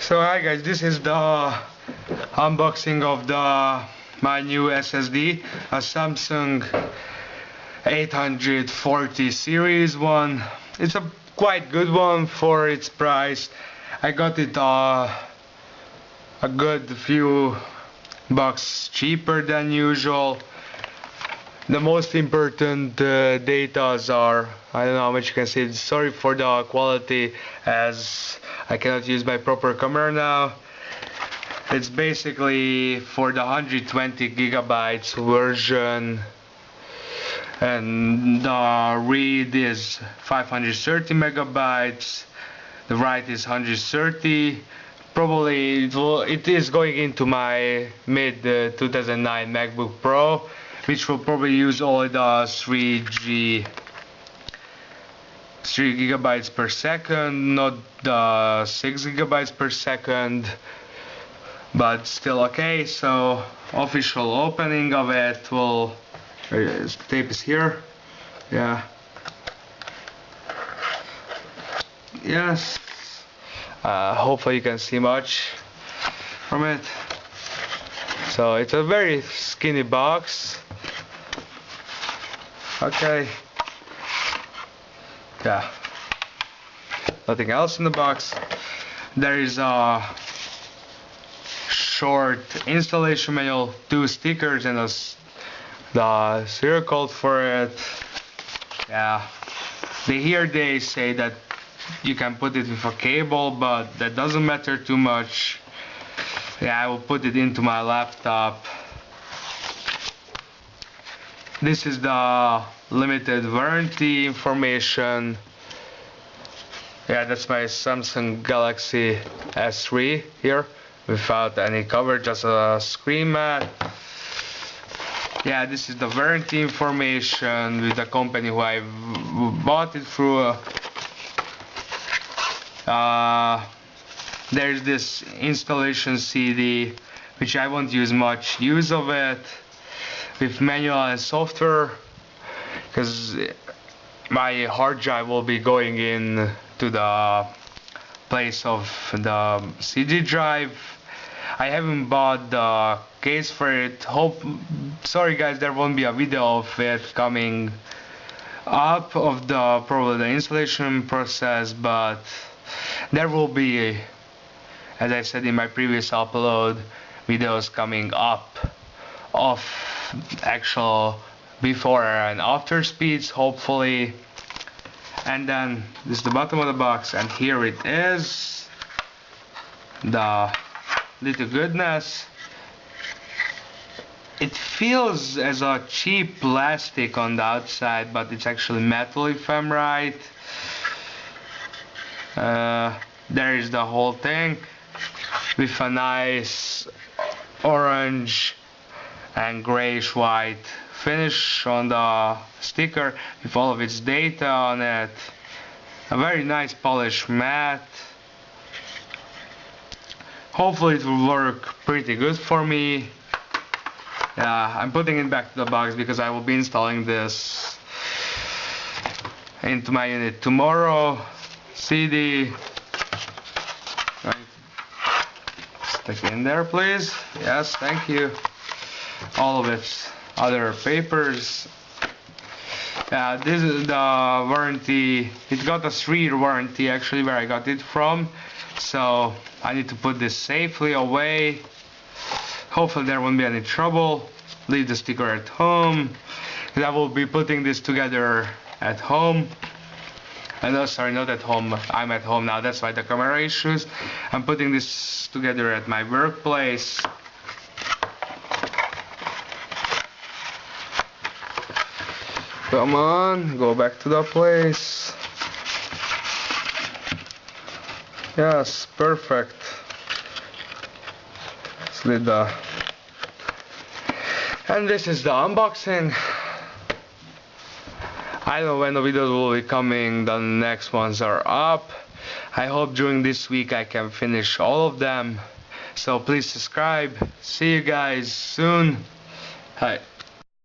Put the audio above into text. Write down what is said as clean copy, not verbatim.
So hi guys, this is the unboxing of my new SSD, a Samsung 840 series one. It's a quite good one for its price. I got it a good few bucks cheaper than usual. The most important datas are, I don't know how much you can see. Sorry for the quality, as I cannot use my proper camera now. It's basically for the 120 gigabytes version, and the read is 530 megabytes. The write is 130. Probably it is going into my mid 2009 MacBook Pro, which will probably use all the 3 gigabytes per second, not the 6 gigabytes per second, but still okay. So official opening of it will, the tape is here, yeah, yes, hopefully you can see much from it. So it's a very skinny box. Okay. Yeah. Nothing else in the box. There is a short installation manual, 2 stickers, and the serial code for it. Yeah. Here they say that you can put it with a cable, but that doesn't matter too much. Yeah, I will put it into my laptop. This is the limited warranty information. Yeah, that's my Samsung Galaxy S3 here, without any cover, just a screen mat. Yeah, this is the warranty information with the company who I bought it through. There's this installation CD, which I won't use much use of it, with manual and software, because my hard drive will be going in to the place of the CD drive. I haven't bought the case for it. Sorry guys, there won't be a video of it coming up of probably the installation process, but there will be, as I said in my previous upload, videos coming up of actual before and after speeds, hopefully. And then this is the bottom of the box, and here it is, the little goodness. It feels as a cheap plastic on the outside, but it's actually metal if I'm right. There is the whole thing with a nice orange and grayish white finish on the sticker, with all of its data on it. A very nice polished matte. Hopefully it will work pretty good for me. Yeah, I'm putting it back to the box because I will be installing this into my unit tomorrow. CD, stick it in there please. Yes, thank you. All of its other papers. This is the warranty. It got a 3-year warranty actually, where I got it from, so I need to put this safely away. Hopefully there won't be any trouble. Leave the sticker at home, because I will be putting this together at home. No, sorry, not at home. I'm at home now, that's why the camera issues. I'm putting this together at my workplace. Come on, go back to the place. Yes, perfect. Slid the... And this is the unboxing. I don't know when the videos will be coming, the next ones are up. I hope during this week I can finish all of them. So please subscribe. See you guys soon. Hi.